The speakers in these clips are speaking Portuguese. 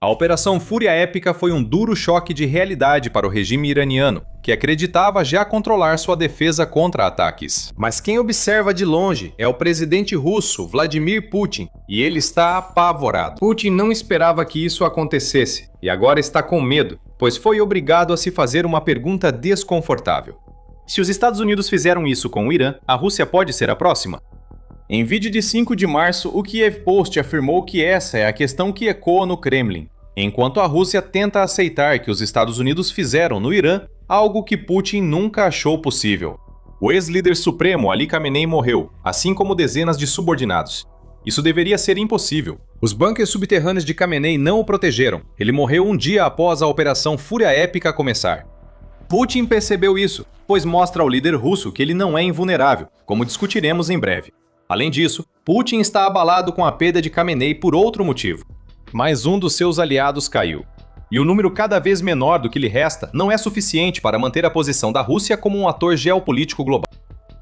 A Operação Fúria Épica foi um duro choque de realidade para o regime iraniano, que acreditava já controlar sua defesa contra ataques. Mas quem observa de longe é o presidente russo, Vladimir Putin, e ele está apavorado. Putin não esperava que isso acontecesse, e agora está com medo, pois foi obrigado a se fazer uma pergunta desconfortável. Se os Estados Unidos fizeram isso com o Irã, a Rússia pode ser a próxima? Em vídeo de 5 de março, o Kiev Post afirmou que essa é a questão que ecoa no Kremlin, enquanto a Rússia tenta aceitar que os Estados Unidos fizeram no Irã algo que Putin nunca achou possível. O ex-líder supremo Ali Khamenei morreu, assim como dezenas de subordinados. Isso deveria ser impossível. Os bunkers subterrâneos de Khamenei não o protegeram. Ele morreu um dia após a Operação Fúria Épica começar. Putin percebeu isso, pois mostra ao líder russo que ele não é invulnerável, como discutiremos em breve. Além disso, Putin está abalado com a perda de Khamenei por outro motivo. Mais um dos seus aliados caiu. E o número cada vez menor do que lhe resta não é suficiente para manter a posição da Rússia como um ator geopolítico global.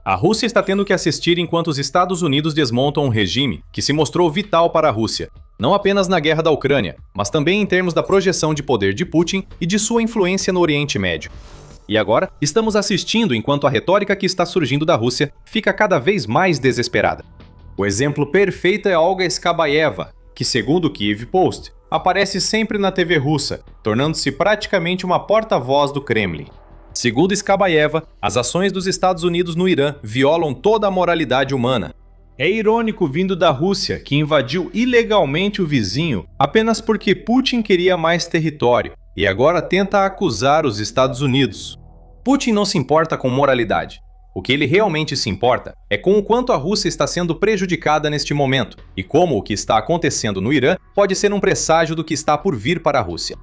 A Rússia está tendo que assistir enquanto os Estados Unidos desmontam um regime que se mostrou vital para a Rússia, não apenas na guerra da Ucrânia, mas também em termos da projeção de poder de Putin e de sua influência no Oriente Médio. E agora, estamos assistindo enquanto a retórica que está surgindo da Rússia fica cada vez mais desesperada. O exemplo perfeito é Olga Skabaeva, que, segundo o Kiev Post, aparece sempre na TV russa, tornando-se praticamente uma porta-voz do Kremlin. Segundo Skabaeva, as ações dos Estados Unidos no Irã violam toda a moralidade humana. É irônico vindo da Rússia, que invadiu ilegalmente o vizinho apenas porque Putin queria mais território, e agora tenta acusar os Estados Unidos. Putin não se importa com moralidade. O que ele realmente se importa é com o quanto a Rússia está sendo prejudicada neste momento, e como o que está acontecendo no Irã pode ser um presságio do que está por vir para a Rússia.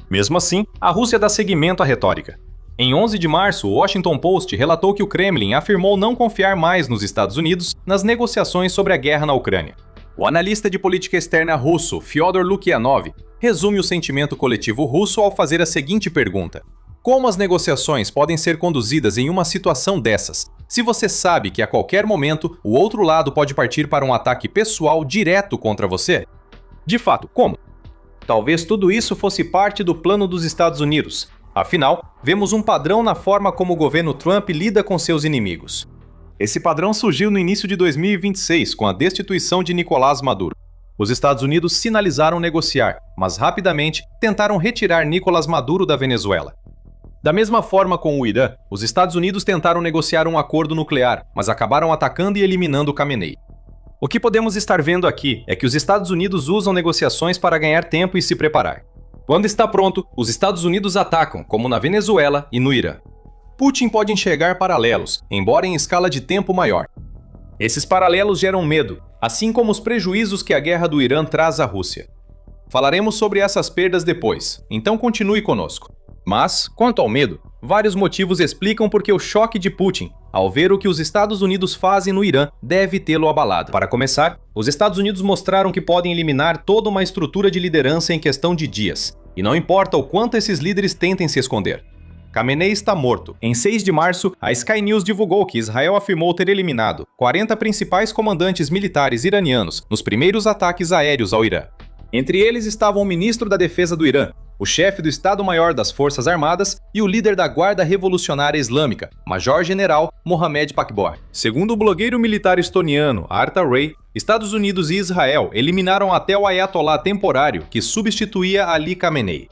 Mesmo assim, a Rússia dá seguimento à retórica. Em 11 de março, o Washington Post relatou que o Kremlin afirmou não confiar mais nos Estados Unidos nas negociações sobre a guerra na Ucrânia. O analista de política externa russo, Fyodor Lukyanov, resume o sentimento coletivo russo ao fazer a seguinte pergunta: como as negociações podem ser conduzidas em uma situação dessas, se você sabe que a qualquer momento o outro lado pode partir para um ataque pessoal direto contra você? De fato, como? Talvez tudo isso fosse parte do plano dos Estados Unidos. Afinal, vemos um padrão na forma como o governo Trump lida com seus inimigos. Esse padrão surgiu no início de 2026, com a destituição de Nicolás Maduro. Os Estados Unidos sinalizaram negociar, mas rapidamente tentaram retirar Nicolás Maduro da Venezuela. Da mesma forma com o Irã, os Estados Unidos tentaram negociar um acordo nuclear, mas acabaram atacando e eliminando Khamenei. O que podemos estar vendo aqui é que os Estados Unidos usam negociações para ganhar tempo e se preparar. Quando está pronto, os Estados Unidos atacam, como na Venezuela e no Irã. Putin pode enxergar paralelos, embora em escala de tempo maior. Esses paralelos geram medo, assim como os prejuízos que a guerra do Irã traz à Rússia. Falaremos sobre essas perdas depois, então continue conosco. Mas, quanto ao medo, vários motivos explicam porque o choque de Putin, ao ver o que os Estados Unidos fazem no Irã, deve tê-lo abalado. Para começar, os Estados Unidos mostraram que podem eliminar toda uma estrutura de liderança em questão de dias, e não importa o quanto esses líderes tentem se esconder. Khamenei está morto. Em 6 de março, a Sky News divulgou que Israel afirmou ter eliminado 40 principais comandantes militares iranianos nos primeiros ataques aéreos ao Irã. Entre eles estavam o ministro da Defesa do Irã, o chefe do Estado-Maior das Forças Armadas e o líder da Guarda Revolucionária Islâmica, Major-General Mohammad Pakbor. Segundo o blogueiro militar estoniano Arta Ray, Estados Unidos e Israel eliminaram até o ayatolá temporário que substituía Ali Khamenei.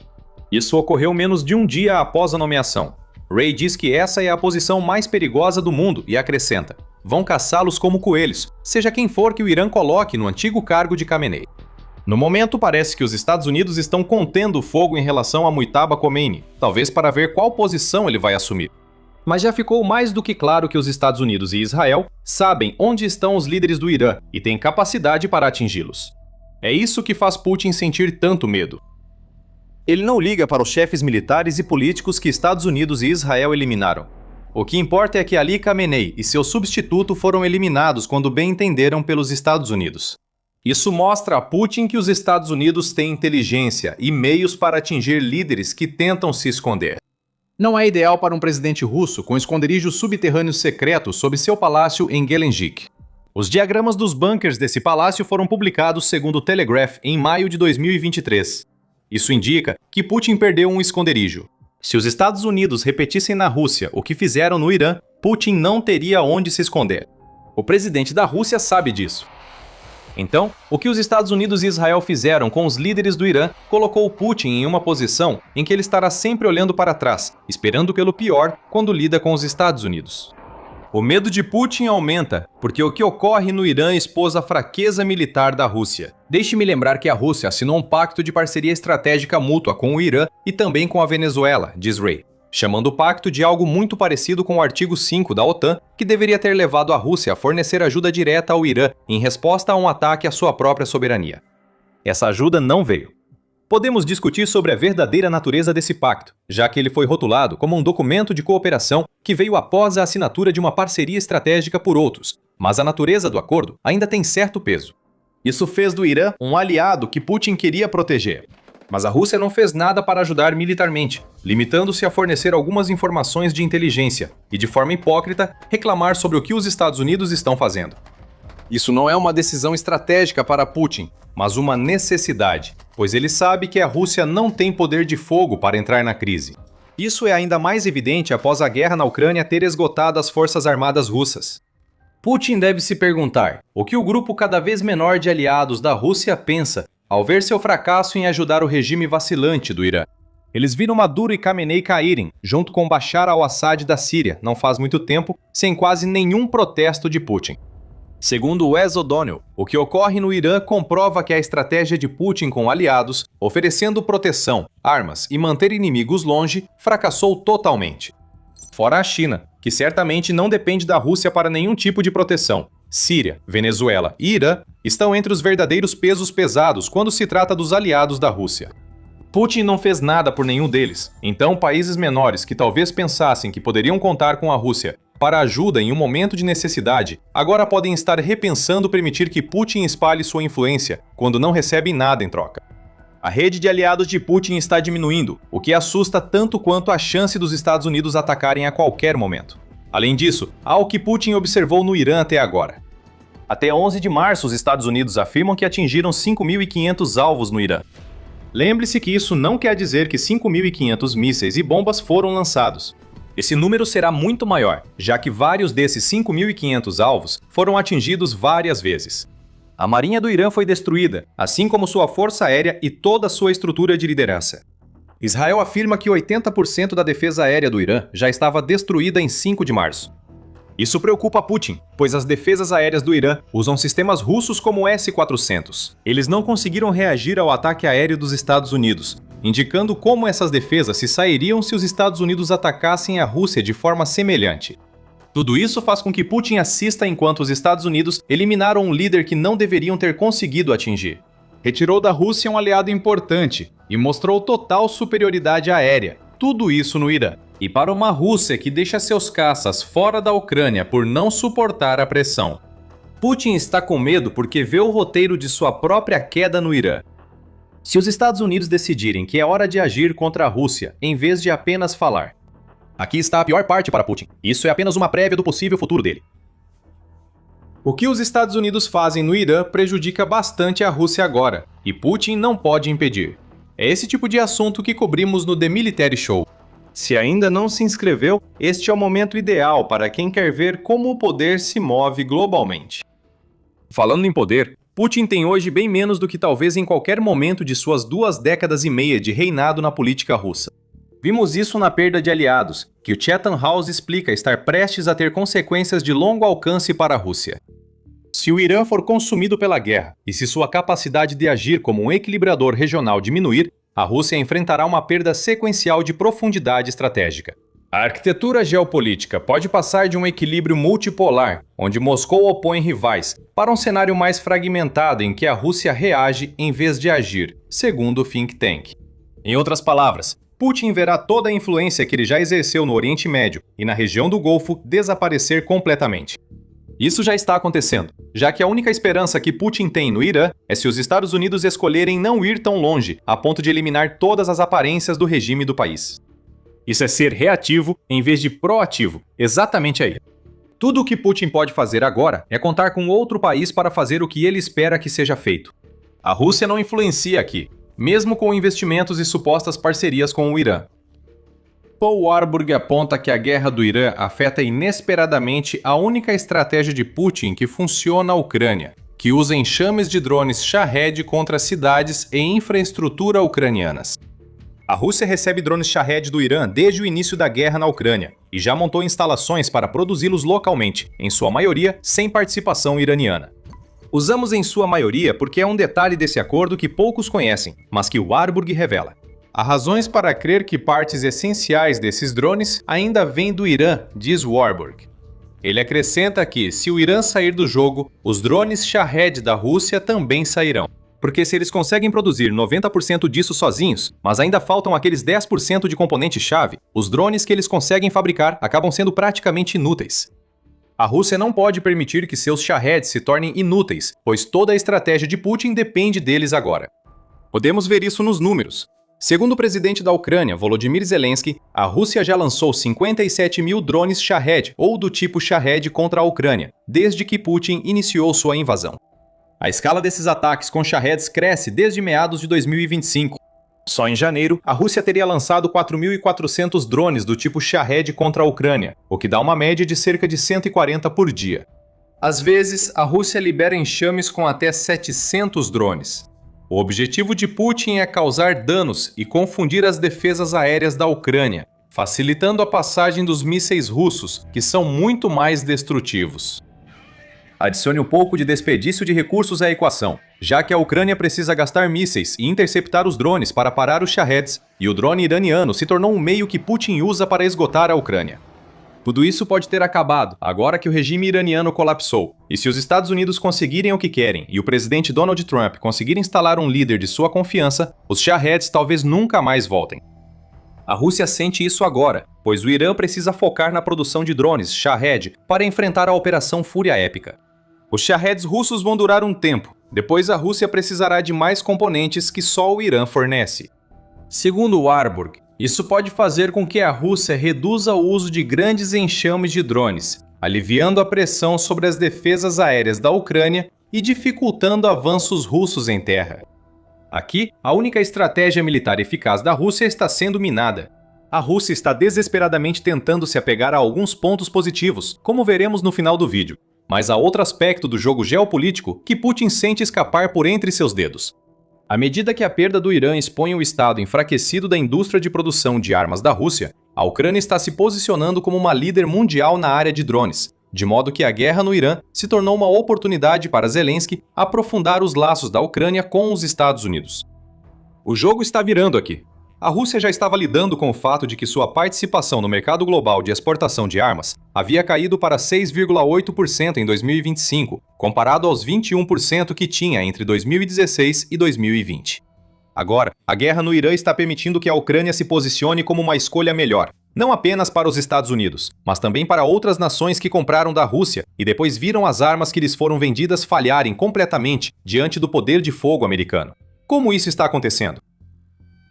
Isso ocorreu menos de um dia após a nomeação. Ray diz que essa é a posição mais perigosa do mundo e acrescenta: vão caçá-los como coelhos, seja quem for que o Irã coloque no antigo cargo de Khamenei. No momento, parece que os Estados Unidos estão contendo o fogo em relação a Mujtaba Khomeini, talvez para ver qual posição ele vai assumir. Mas já ficou mais do que claro que os Estados Unidos e Israel sabem onde estão os líderes do Irã e têm capacidade para atingi-los. É isso que faz Putin sentir tanto medo. Ele não liga para os chefes militares e políticos que Estados Unidos e Israel eliminaram. O que importa é que Ali Khamenei e seu substituto foram eliminados quando bem entenderam pelos Estados Unidos. Isso mostra a Putin que os Estados Unidos têm inteligência e meios para atingir líderes que tentam se esconder. Não é ideal para um presidente russo com esconderijos subterrâneos secretos sob seu palácio em Gelendzhik. Os diagramas dos bunkers desse palácio foram publicados segundo o Telegraph em maio de 2023. Isso indica que Putin perdeu um esconderijo. Se os Estados Unidos repetissem na Rússia o que fizeram no Irã, Putin não teria onde se esconder. O presidente da Rússia sabe disso. Então, o que os Estados Unidos e Israel fizeram com os líderes do Irã colocou Putin em uma posição em que ele estará sempre olhando para trás, esperando pelo pior quando lida com os Estados Unidos. O medo de Putin aumenta, porque o que ocorre no Irã expôs a fraqueza militar da Rússia. Deixe-me lembrar que a Rússia assinou um pacto de parceria estratégica mútua com o Irã e também com a Venezuela, diz Ray, chamando o pacto de algo muito parecido com o artigo 5 da OTAN, que deveria ter levado a Rússia a fornecer ajuda direta ao Irã em resposta a um ataque à sua própria soberania. Essa ajuda não veio. Podemos discutir sobre a verdadeira natureza desse pacto, já que ele foi rotulado como um documento de cooperação que veio após a assinatura de uma parceria estratégica por outros, mas a natureza do acordo ainda tem certo peso. Isso fez do Irã um aliado que Putin queria proteger. Mas a Rússia não fez nada para ajudar militarmente, limitando-se a fornecer algumas informações de inteligência e, de forma hipócrita, reclamar sobre o que os Estados Unidos estão fazendo. Isso não é uma decisão estratégica para Putin, mas uma necessidade, pois ele sabe que a Rússia não tem poder de fogo para entrar na crise. Isso é ainda mais evidente após a guerra na Ucrânia ter esgotado as forças armadas russas. Putin deve se perguntar o que o grupo cada vez menor de aliados da Rússia pensa ao ver seu fracasso em ajudar o regime vacilante do Irã. Eles viram Maduro e Khamenei caírem, junto com Bashar al-Assad da Síria, não faz muito tempo, sem quase nenhum protesto de Putin. Segundo Wes O'Donnell, o que ocorre no Irã comprova que a estratégia de Putin com aliados, oferecendo proteção, armas e manter inimigos longe, fracassou totalmente. Fora a China, que certamente não depende da Rússia para nenhum tipo de proteção. Síria, Venezuela e Irã estão entre os verdadeiros pesos pesados quando se trata dos aliados da Rússia. Putin não fez nada por nenhum deles, então países menores que talvez pensassem que poderiam contar com a Rússia para ajuda em um momento de necessidade, agora podem estar repensando permitir que Putin espalhe sua influência quando não recebem nada em troca. A rede de aliados de Putin está diminuindo, o que assusta tanto quanto a chance dos Estados Unidos atacarem a qualquer momento. Além disso, há o que Putin observou no Irã até agora. Até 11 de março, os Estados Unidos afirmam que atingiram 5.500 alvos no Irã. Lembre-se que isso não quer dizer que 5.500 mísseis e bombas foram lançados. Esse número será muito maior, já que vários desses 5.500 alvos foram atingidos várias vezes. A Marinha do Irã foi destruída, assim como sua força aérea e toda a sua estrutura de liderança. Israel afirma que 80% da defesa aérea do Irã já estava destruída em 5 de março. Isso preocupa Putin, pois as defesas aéreas do Irã usam sistemas russos como o S-400. Eles não conseguiram reagir ao ataque aéreo dos Estados Unidos, indicando como essas defesas se sairiam se os Estados Unidos atacassem a Rússia de forma semelhante. Tudo isso faz com que Putin assista enquanto os Estados Unidos eliminaram um líder que não deveriam ter conseguido atingir. Retirou da Rússia um aliado importante e mostrou total superioridade aérea, tudo isso no Irã. E para uma Rússia que deixa seus caças fora da Ucrânia por não suportar a pressão. Putin está com medo porque vê o roteiro de sua própria queda no Irã. Se os Estados Unidos decidirem que é hora de agir contra a Rússia, em vez de apenas falar. Aqui está a pior parte para Putin. Isso é apenas uma prévia do possível futuro dele. O que os Estados Unidos fazem no Irã prejudica bastante a Rússia agora, e Putin não pode impedir. É esse tipo de assunto que cobrimos no The Military Show. Se ainda não se inscreveu, este é o momento ideal para quem quer ver como o poder se move globalmente. Falando em poder, Putin tem hoje bem menos do que talvez em qualquer momento de suas 2 décadas e meia de reinado na política russa. Vimos isso na perda de aliados, que o Chatham House explica estar prestes a ter consequências de longo alcance para a Rússia. Se o Irã for consumido pela guerra e se sua capacidade de agir como um equilibrador regional diminuir, a Rússia enfrentará uma perda sequencial de profundidade estratégica. A arquitetura geopolítica pode passar de um equilíbrio multipolar, onde Moscou opõe rivais, para um cenário mais fragmentado em que a Rússia reage em vez de agir, segundo o think tank. Em outras palavras, Putin verá toda a influência que ele já exerceu no Oriente Médio e na região do Golfo desaparecer completamente. Isso já está acontecendo, já que a única esperança que Putin tem no Irã é se os Estados Unidos escolherem não ir tão longe, a ponto de eliminar todas as aparências do regime do país. Isso é ser reativo em vez de proativo, exatamente aí. Tudo o que Putin pode fazer agora é contar com outro país para fazer o que ele espera que seja feito. A Rússia não influencia aqui. mesmo com investimentos e supostas parcerias com o Irã. Paul Warburg aponta que a guerra do Irã afeta inesperadamente a única estratégia de Putin que funciona na Ucrânia, que usa enxames de drones Shahed contra cidades e infraestrutura ucranianas. A Rússia recebe drones Shahed do Irã desde o início da guerra na Ucrânia e já montou instalações para produzi-los localmente, em sua maioria sem participação iraniana. Usamos em sua maioria porque é um detalhe desse acordo que poucos conhecem, mas que Warburg revela. Há razões para crer que partes essenciais desses drones ainda vêm do Irã, diz Warburg. Ele acrescenta que, se o Irã sair do jogo, os drones Shahed da Rússia também sairão. Porque se eles conseguem produzir 90% disso sozinhos, mas ainda faltam aqueles 10% de componente-chave, os drones que eles conseguem fabricar acabam sendo praticamente inúteis. A Rússia não pode permitir que seus Shaheds se tornem inúteis, pois toda a estratégia de Putin depende deles agora. Podemos ver isso nos números. Segundo o presidente da Ucrânia, Volodymyr Zelensky, a Rússia já lançou 57 mil drones Shahed ou do tipo Shahed contra a Ucrânia, desde que Putin iniciou sua invasão. A escala desses ataques com Shaheds cresce desde meados de 2025. Só em janeiro, a Rússia teria lançado 4.400 drones do tipo Shahed contra a Ucrânia, o que dá uma média de cerca de 140 por dia. Às vezes, a Rússia libera enxames com até 700 drones. O objetivo de Putin é causar danos e confundir as defesas aéreas da Ucrânia, facilitando a passagem dos mísseis russos, que são muito mais destrutivos. Adicione um pouco de desperdício de recursos à equação, já que a Ucrânia precisa gastar mísseis e interceptar os drones para parar os Shaheds, e o drone iraniano se tornou um meio que Putin usa para esgotar a Ucrânia. Tudo isso pode ter acabado agora que o regime iraniano colapsou, e se os Estados Unidos conseguirem o que querem e o presidente Donald Trump conseguir instalar um líder de sua confiança, os Shaheds talvez nunca mais voltem. A Rússia sente isso agora, pois o Irã precisa focar na produção de drones Shahed para enfrentar a Operação Fúria Épica. Os Shaheds russos vão durar um tempo, depois a Rússia precisará de mais componentes que só o Irã fornece. Segundo Warburg, isso pode fazer com que a Rússia reduza o uso de grandes enxames de drones, aliviando a pressão sobre as defesas aéreas da Ucrânia e dificultando avanços russos em terra. Aqui, a única estratégia militar eficaz da Rússia está sendo minada. A Rússia está desesperadamente tentando se apegar a alguns pontos positivos, como veremos no final do vídeo. Mas há outro aspecto do jogo geopolítico que Putin sente escapar por entre seus dedos. À medida que a perda do Irã expõe o estado enfraquecido da indústria de produção de armas da Rússia, a Ucrânia está se posicionando como uma líder mundial na área de drones, de modo que a guerra no Irã se tornou uma oportunidade para Zelensky aprofundar os laços da Ucrânia com os Estados Unidos. O jogo está virando aqui. A Rússia já estava lidando com o fato de que sua participação no mercado global de exportação de armas havia caído para 6,8% em 2025, comparado aos 21% que tinha entre 2016 e 2020. Agora, a guerra no Irã está permitindo que a Ucrânia se posicione como uma escolha melhor, não apenas para os Estados Unidos, mas também para outras nações que compraram da Rússia e depois viram as armas que lhes foram vendidas falharem completamente diante do poder de fogo americano. Como isso está acontecendo?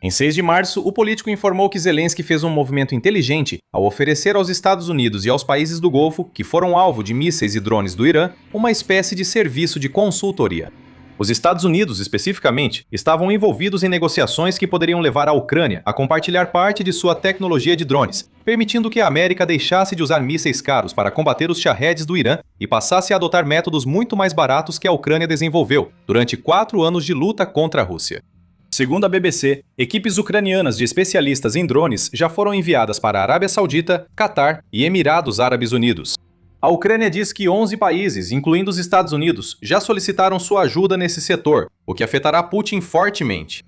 Em 6 de março, o político informou que Zelensky fez um movimento inteligente ao oferecer aos Estados Unidos e aos países do Golfo, que foram alvo de mísseis e drones do Irã, uma espécie de serviço de consultoria. Os Estados Unidos, especificamente, estavam envolvidos em negociações que poderiam levar a Ucrânia a compartilhar parte de sua tecnologia de drones, permitindo que a América deixasse de usar mísseis caros para combater os Shaheds do Irã e passasse a adotar métodos muito mais baratos que a Ucrânia desenvolveu durante 4 anos de luta contra a Rússia. Segundo a BBC, equipes ucranianas de especialistas em drones já foram enviadas para a Arábia Saudita, Catar e Emirados Árabes Unidos. A Ucrânia diz que 11 países, incluindo os Estados Unidos, já solicitaram sua ajuda nesse setor, o que afetará Putin fortemente.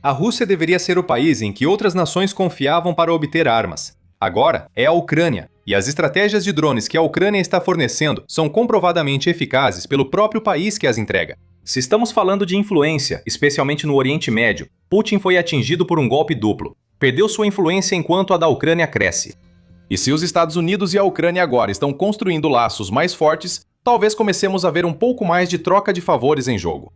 A Rússia deveria ser o país em que outras nações confiavam para obter armas. Agora é a Ucrânia, e as estratégias de drones que a Ucrânia está fornecendo são comprovadamente eficazes pelo próprio país que as entrega. Se estamos falando de influência, especialmente no Oriente Médio, Putin foi atingido por um golpe duplo. Perdeu sua influência enquanto a da Ucrânia cresce. E se os Estados Unidos e a Ucrânia agora estão construindo laços mais fortes, talvez comecemos a ver um pouco mais de troca de favores em jogo.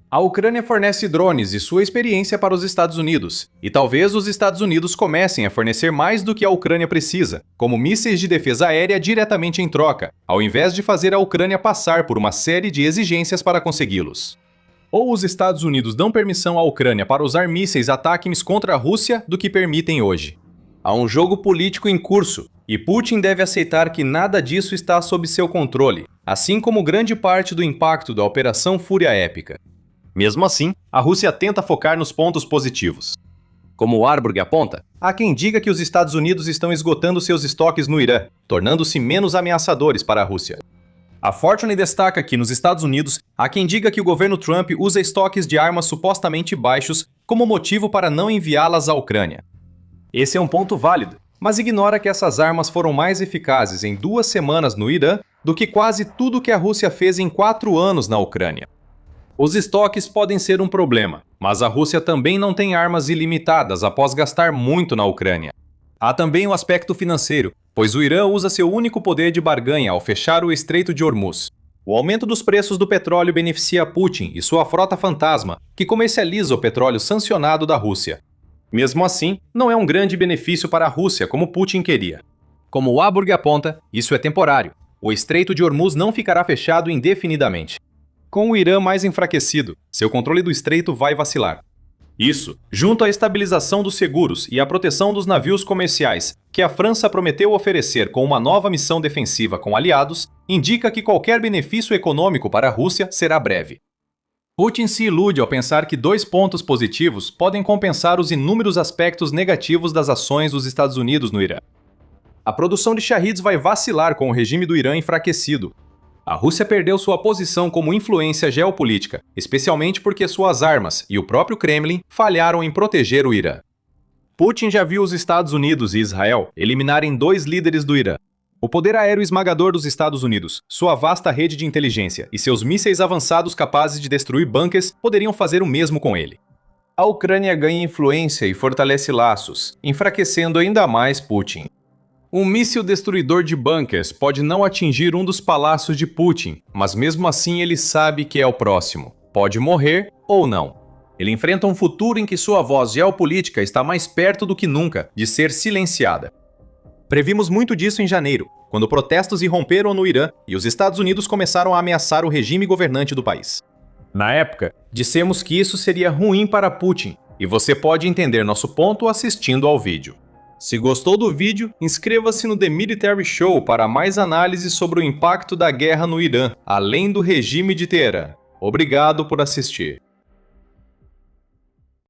A Ucrânia fornece drones e sua experiência para os Estados Unidos, e talvez os Estados Unidos comecem a fornecer mais do que a Ucrânia precisa, como mísseis de defesa aérea diretamente em troca, ao invés de fazer a Ucrânia passar por uma série de exigências para consegui-los. Ou os Estados Unidos dão permissão à Ucrânia para usar mísseis ATACMS contra a Rússia do que permitem hoje. Há um jogo político em curso, e Putin deve aceitar que nada disso está sob seu controle, assim como grande parte do impacto da Operação Fúria Épica. Mesmo assim, a Rússia tenta focar nos pontos positivos. Como Warburg aponta, há quem diga que os Estados Unidos estão esgotando seus estoques no Irã, tornando-se menos ameaçadores para a Rússia. A Fortune destaca que, nos Estados Unidos, há quem diga que o governo Trump usa estoques de armas supostamente baixos como motivo para não enviá-las à Ucrânia. Esse é um ponto válido, mas ignora que essas armas foram mais eficazes em 2 semanas no Irã do que quase tudo que a Rússia fez em 4 anos na Ucrânia. Os estoques podem ser um problema, mas a Rússia também não tem armas ilimitadas após gastar muito na Ucrânia. Há também o aspecto financeiro, pois o Irã usa seu único poder de barganha ao fechar o Estreito de Hormuz. O aumento dos preços do petróleo beneficia Putin e sua frota fantasma, que comercializa o petróleo sancionado da Rússia. Mesmo assim, não é um grande benefício para a Rússia como Putin queria. Como o Warburg aponta, isso é temporário. O Estreito de Hormuz não ficará fechado indefinidamente. Com o Irã mais enfraquecido, seu controle do estreito vai vacilar. Isso, junto à estabilização dos seguros e à proteção dos navios comerciais, que a França prometeu oferecer com uma nova missão defensiva com aliados, indica que qualquer benefício econômico para a Rússia será breve. Putin se ilude ao pensar que 2 pontos positivos podem compensar os inúmeros aspectos negativos das ações dos Estados Unidos no Irã. A produção de Shahids vai vacilar com o regime do Irã enfraquecido. A Rússia perdeu sua posição como influência geopolítica, especialmente porque suas armas e o próprio Kremlin falharam em proteger o Irã. Putin já viu os Estados Unidos e Israel eliminarem 2 líderes do Irã. O poder aéreo esmagador dos Estados Unidos, sua vasta rede de inteligência e seus mísseis avançados capazes de destruir bunkers poderiam fazer o mesmo com ele. A Ucrânia ganha influência e fortalece laços, enfraquecendo ainda mais Putin. Um míssil destruidor de bunkers pode não atingir um dos palácios de Putin, mas mesmo assim ele sabe que é o próximo. Pode morrer ou não. Ele enfrenta um futuro em que sua voz geopolítica está mais perto do que nunca de ser silenciada. Previmos muito disso em janeiro, quando protestos irromperam no Irã e os Estados Unidos começaram a ameaçar o regime governante do país. Na época, dissemos que isso seria ruim para Putin, e você pode entender nosso ponto assistindo ao vídeo. Se gostou do vídeo, inscreva-se no The Military Show para mais análises sobre o impacto da guerra no Irã, além do regime de Teherã. Obrigado por assistir.